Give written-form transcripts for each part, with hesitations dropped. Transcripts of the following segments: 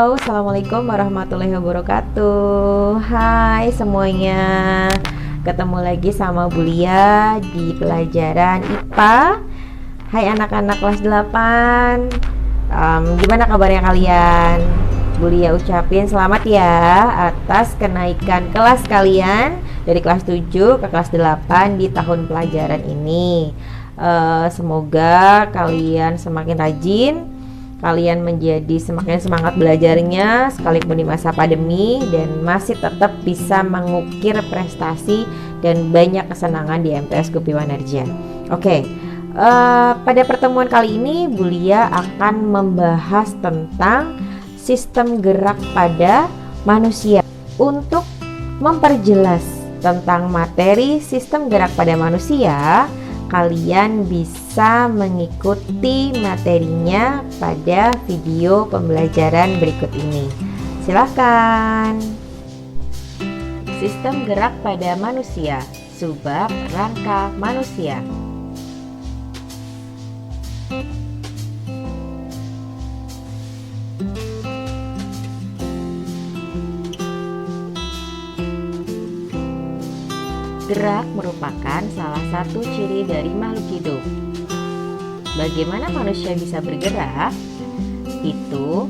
Assalamualaikum warahmatullahi wabarakatuh. Hai semuanya, ketemu lagi sama Bulia di pelajaran IPA. Hai anak-anak kelas 8, gimana kabarnya kalian? Bulia ucapin selamat ya atas kenaikan kelas kalian dari kelas 7 ke kelas 8 di tahun pelajaran ini. Semoga kalian semakin rajin, kalian menjadi semakin semangat belajarnya sekalipun di masa pandemi, dan masih tetap bisa mengukir prestasi dan banyak kesenangan di MTS Gupi Wanarja. Oke, pada pertemuan kali ini Bulia akan membahas tentang sistem gerak pada manusia. Untuk memperjelas tentang materi sistem gerak pada manusia, kalian bisa mengikuti materinya pada video pembelajaran berikut ini. Silakan. Sistem gerak pada manusia, subbab rangka manusia. Gerak merupakan salah satu ciri dari makhluk hidup. Bagaimana manusia bisa bergerak? Itu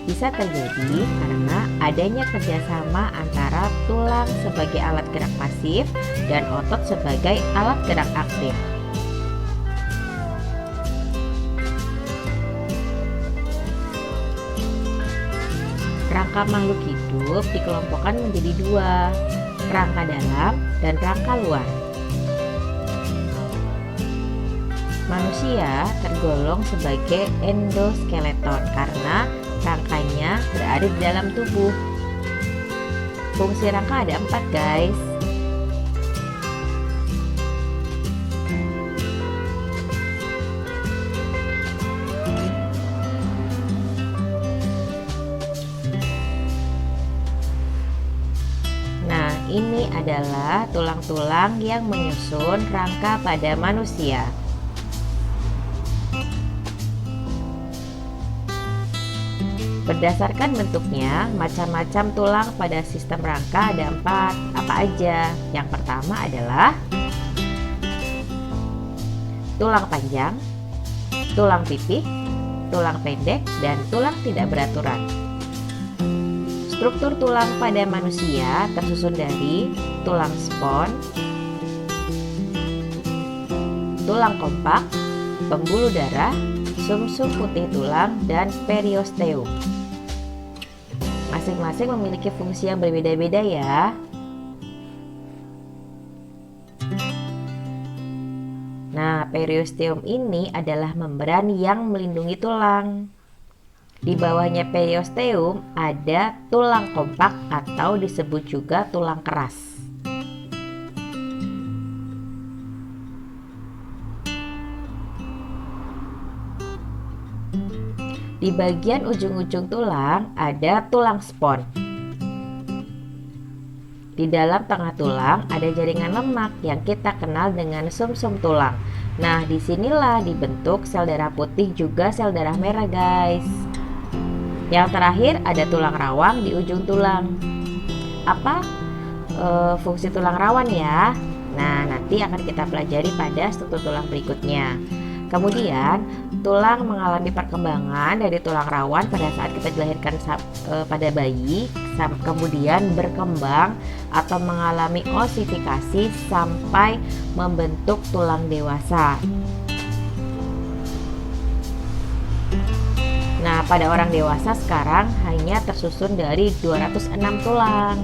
bisa terjadi karena adanya kerjasama antara tulang sebagai alat gerak pasif dan otot sebagai alat gerak aktif. Rangka makhluk hidup dikelompokkan menjadi dua, rangka dalam dan rangka luar. Manusia tergolong sebagai endoskeleton karena rangkanya berada di dalam tubuh. Fungsi rangka ada 4, guys. Ini adalah tulang-tulang yang menyusun rangka pada manusia. Berdasarkan bentuknya, macam-macam tulang pada sistem rangka ada 4. Apa aja? Yang pertama adalah tulang panjang, tulang pipih, tulang pendek, dan tulang tidak beraturan. Struktur tulang pada manusia tersusun dari tulang spons, tulang kompak, pembuluh darah, sumsum putih tulang, dan periosteum. Masing-masing memiliki fungsi yang berbeda-beda ya. Nah, periosteum ini adalah membran yang melindungi tulang. Di bawahnya periosteum ada tulang kompak atau disebut juga tulang keras. Di bagian ujung-ujung tulang ada tulang spons. Di dalam tengah tulang ada jaringan lemak yang kita kenal dengan sumsum tulang. Nah, disinilah dibentuk sel darah putih juga sel darah merah, guys. Yang terakhir ada tulang rawang di ujung tulang. Apa fungsi tulang rawan ya? Nah, nanti akan kita pelajari pada struktur tulang berikutnya. Kemudian, tulang mengalami perkembangan dari tulang rawan pada saat kita dilahirkan pada bayi, kemudian berkembang atau mengalami osifikasi sampai membentuk tulang dewasa. Nah, pada orang dewasa sekarang hanya tersusun dari 206 tulang.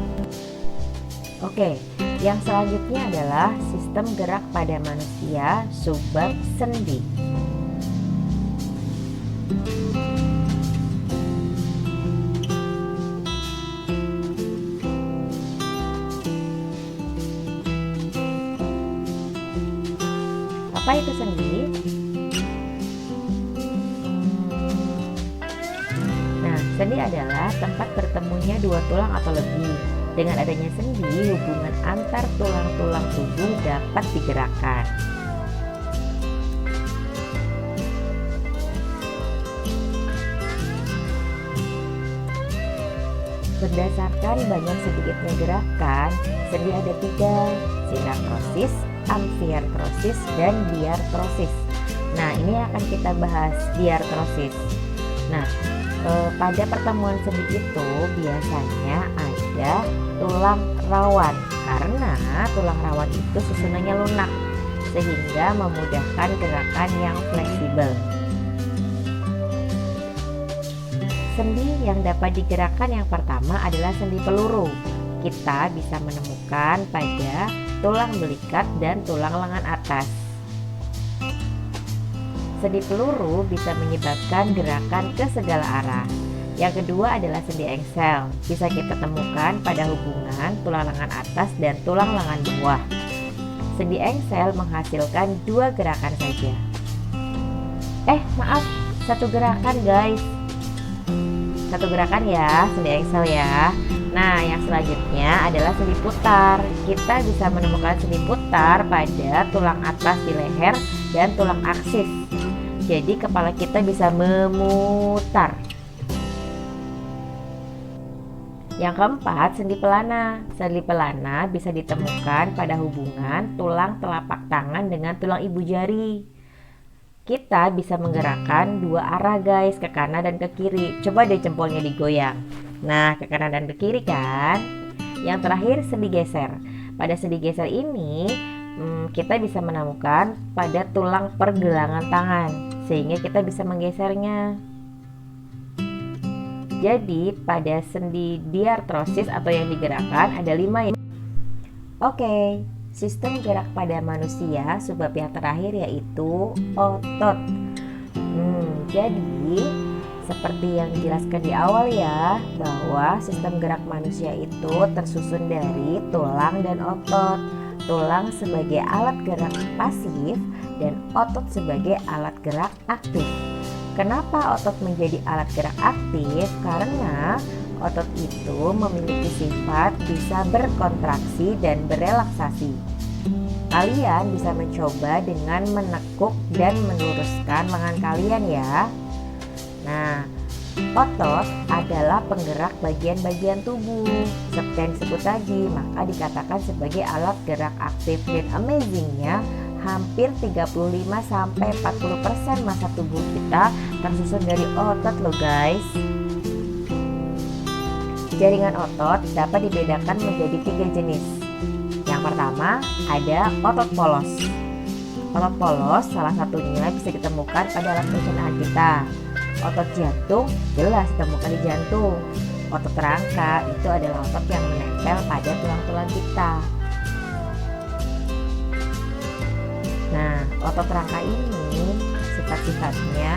Oke, yang selanjutnya adalah sistem gerak pada manusia subbab sendi. Apa itu sendi? Sendi adalah tempat bertemunya dua tulang atau lebih. Dengan adanya sendi, hubungan antar tulang-tulang tubuh dapat digerakkan. Berdasarkan banyak sedikitnya gerakan, sendi ada 3, sinartrosis, amfiartrosis, dan diartrosis. Nah, ini akan kita bahas diartrosis. Nah, pada pertemuan sendi itu biasanya ada tulang rawan, karena tulang rawan itu susunannya lunak sehingga memudahkan gerakan yang fleksibel. Sendi yang dapat digerakkan yang pertama adalah sendi peluru. Kita bisa menemukan pada tulang belikat dan tulang lengan atas. Sendi peluru bisa menyebabkan gerakan ke segala arah. Yang kedua adalah sendi engsel. Bisa kita temukan pada hubungan tulang lengan atas dan tulang lengan bawah. Sendi engsel menghasilkan 2 gerakan saja. Maaf, 1 gerakan guys. 1 gerakan ya, sendi engsel ya. Nah, yang selanjutnya adalah sendi putar. Kita bisa menemukan sendi putar pada tulang atas di leher dan tulang aksis. Jadi kepala kita bisa memutar. Yang keempat, sendi pelana. Sendi pelana bisa ditemukan pada hubungan tulang telapak tangan dengan tulang ibu jari. Kita bisa menggerakkan 2 arah guys, ke kanan dan ke kiri. Coba deh jempolnya digoyang. Nah, ke kanan dan ke kiri kan. Yang terakhir, sendi geser. Pada sendi geser ini kita bisa menemukan pada tulang pergelangan tangan, sehingga kita bisa menggesernya. Jadi pada sendi diartrosis atau yang digerakkan ada 5 ya. Oke, sistem gerak pada manusia sebab yang terakhir yaitu otot. Jadi seperti yang dijelaskan di awal ya, bahwa sistem gerak manusia itu tersusun dari tulang dan otot. Tulang sebagai alat gerak pasif dan otot sebagai alat gerak aktif. Kenapa otot menjadi alat gerak aktif? Karena otot itu memiliki sifat bisa berkontraksi dan berelaksasi. Kalian bisa mencoba dengan menekuk dan meluruskan lengan kalian ya. Nah, otot adalah penggerak bagian-bagian tubuh. Seperti yang disebut tadi, maka dikatakan sebagai alat gerak aktif. Dan amazingnya, hampir 35-40% massa tubuh kita tersusun dari otot loh guys. Jaringan otot dapat dibedakan menjadi 3 jenis. Yang pertama ada otot polos. Otot polos salah satunya bisa ditemukan pada alat pencernaan kita. Otot jantung jelas ditemukan di jantung. Otot rangka itu adalah otot yang menempel pada tulang-tulang kita. Nah, otot rangka ini sifat-sifatnya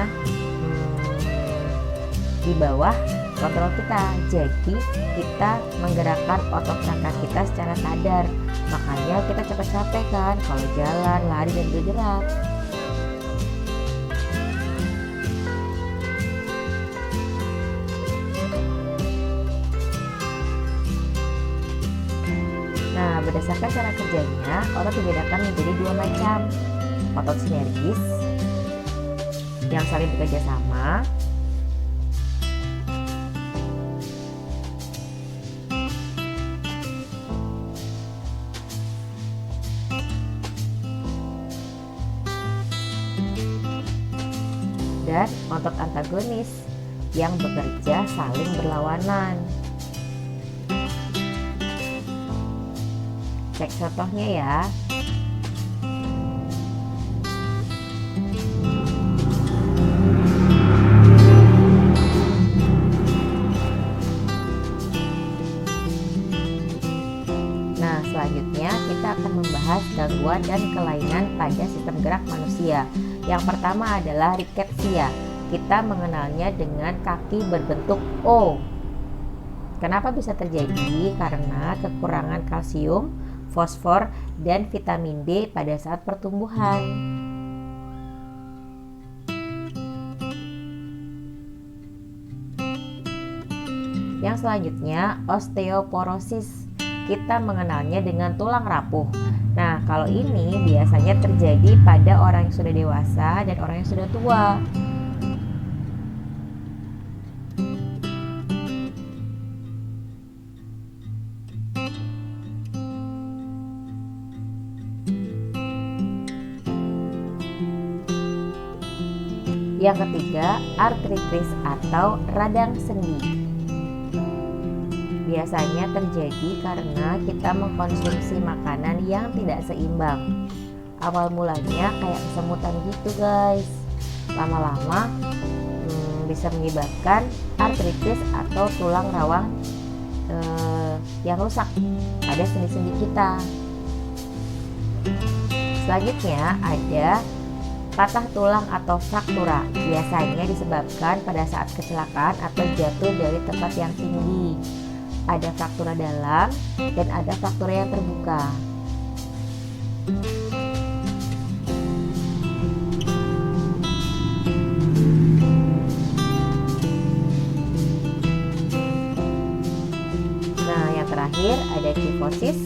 di bawah kontrol kita. Jadi kita menggerakkan otot rangka kita secara sadar. Makanya kita cepat capek kan kalau jalan, lari, dan bergerak. Nah, berdasarkan cara kerjanya, otot dibedakan menjadi 2 macam. Otot sinergis yang saling bekerja sama, dan otot antagonis yang bekerja saling berlawanan. Cek contohnya ya. Nah, selanjutnya kita akan membahas gangguan dan kelainan pada sistem gerak manusia. Yang pertama adalah riketsia. Kita mengenalnya dengan kaki berbentuk O. Kenapa bisa terjadi? Karena kekurangan kalsium, fosfor, dan vitamin D pada saat pertumbuhan. Yang selanjutnya, osteoporosis. Kita mengenalnya dengan tulang rapuh. Nah, kalau ini biasanya terjadi pada orang yang sudah dewasa dan orang yang sudah tua. Yang ketiga, artritis atau radang sendi. Biasanya terjadi karena kita mengkonsumsi makanan yang tidak seimbang. Awal mulanya kayak kesemutan gitu guys. Lama-lama bisa menyebabkan artritis atau tulang rawan yang rusak pada sendi-sendi kita. Selanjutnya ada patah tulang atau fraktura, biasanya disebabkan pada saat kecelakaan atau jatuh dari tempat yang tinggi. Ada fraktura dalam dan ada fraktura yang terbuka. Nah, yang terakhir ada kifosis,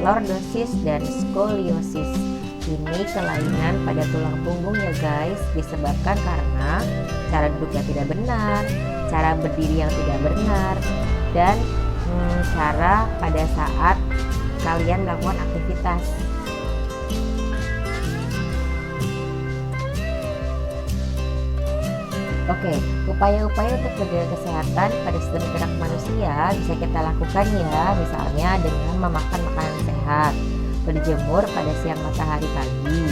lordosis, dan skoliosis. Ini kelainan pada tulang punggung ya guys, disebabkan karena cara duduk yang tidak benar, cara berdiri yang tidak benar, dan cara pada saat kalian melakukan aktivitas. Oke, upaya-upaya untuk menjaga kesehatan pada sistem gerak manusia bisa kita lakukan ya, misalnya dengan memakan makanan sehat, berjemur pada siang matahari pagi,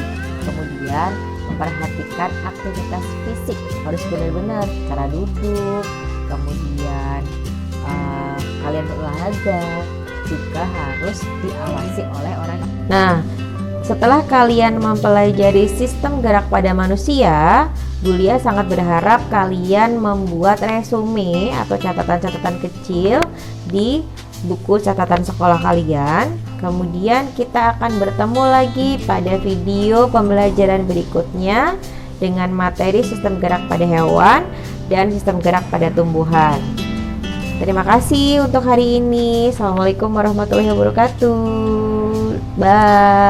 kemudian memperhatikan aktivitas fisik, harus benar-benar cara duduk, kemudian kalian berolahraga juga harus diawasi oleh orang. Nah, setelah kalian mempelajari sistem gerak pada manusia, Bulia sangat berharap kalian membuat resume atau catatan-catatan kecil di buku catatan sekolah kalian. Kemudian kita akan bertemu lagi pada video pembelajaran berikutnya dengan materi sistem gerak pada hewan dan sistem gerak pada tumbuhan. Terima kasih untuk hari ini. Assalamualaikum warahmatullahi wabarakatuh. Bye.